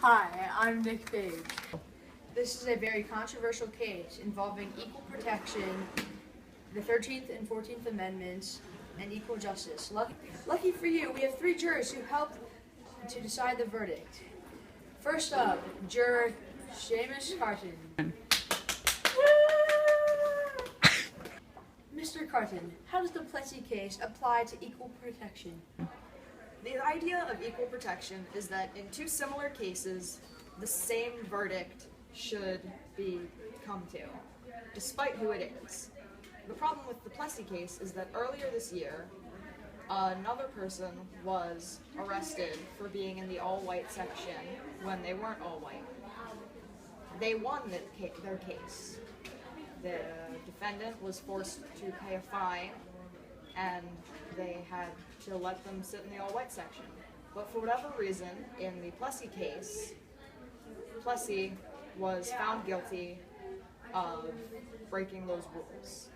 Hi, I'm Nick Page. This is a very controversial case involving equal protection, the 13th and 14th Amendments, and equal justice. Lucky for you, we have three jurors who helped to decide the verdict. First up, juror Seamus Carton. Mr. Carton, how does the Plessy case apply to equal protection? The idea of equal protection is that in two similar cases, the same verdict should be come to, despite who it is. The problem with the Plessy case is that earlier this year, another person was arrested for being in the all-white section when they weren't all-white. They won their case. The defendant was forced to pay a fine, and they had to let them sit in the all-white section. But for whatever reason, in the Plessy case, Plessy was found guilty of breaking those rules.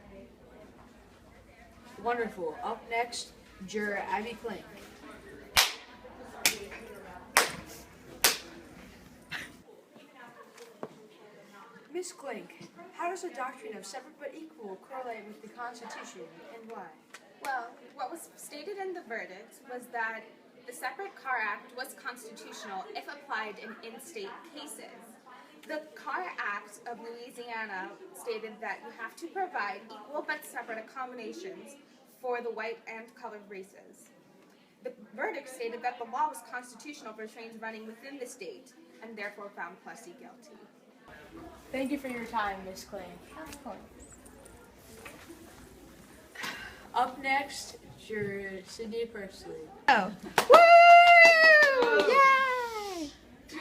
Wonderful. Up next, juror Abby Klink. Ms. Klink, how does the doctrine of separate but equal correlate with the Constitution, and why? Well, what was stated in the verdict was that the Separate Car Act was constitutional if applied in in-state cases. The Car Act of Louisiana stated that you have to provide equal but separate accommodations for the white and colored races. The verdict stated that the law was constitutional for trains running within the state and therefore found Plessy guilty. Thank you for your time, Ms. Klink. Of course. Up next, juror Sydney Pursley. Oh. Woo! Yay!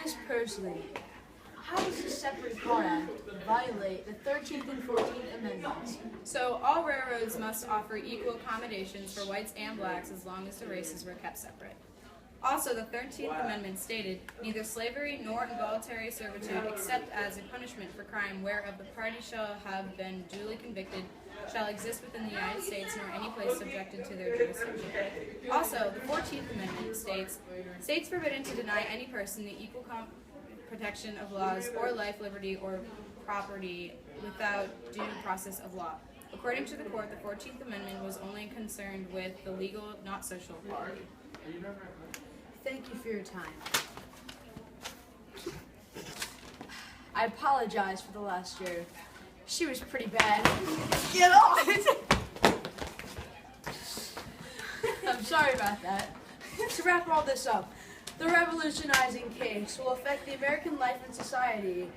Ms. Pursley, how does the Separate Car Act violate the 13th and 14th Amendments? So all railroads must offer equal accommodations for whites and blacks as long as the races were kept separate. Also, the 13th Amendment stated, neither slavery nor involuntary servitude, except as a punishment for crime whereof the party shall have been duly convicted, shall exist within the United States nor any place subjected to their jurisdiction. Also, the 14th Amendment states, states forbidden to deny any person the equal protection of laws or life, liberty, or property without due process of law. According to the court, the 14th Amendment was only concerned with the legal, not social equality. Thank you for your time. I apologize for the last year. She was pretty bad. Get off! I'm sorry about that. To wrap all this up, the revolutionizing case will affect the American life and society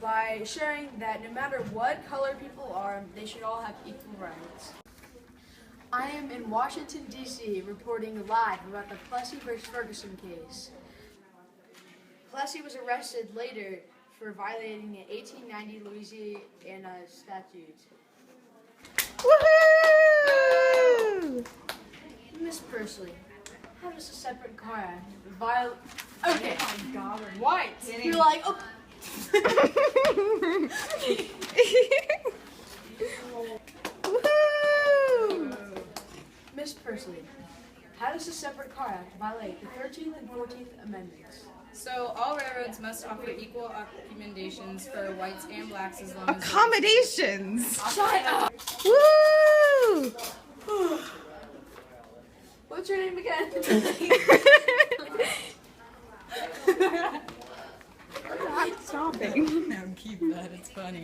by showing that no matter what color people are, they should all have equal rights. I am in Washington, D.C., reporting live about the Plessy v. Ferguson case. Plessy was arrested later for violating the 1890 Louisiana statute. Woohoo! Miss Pursley, how does a Separate Car Act violate... Okay. Oh my God, we're White. kidding. You're like, oh. Woohoo! Miss Pursley, how does the Separate Car Act violate the 13th and 14th Amendments? So all railroads must offer equal accommodations for whites and blacks as long as Accommodations! Shut up! Woo! What's your name again? I'm stopping. No, keep that, it's funny.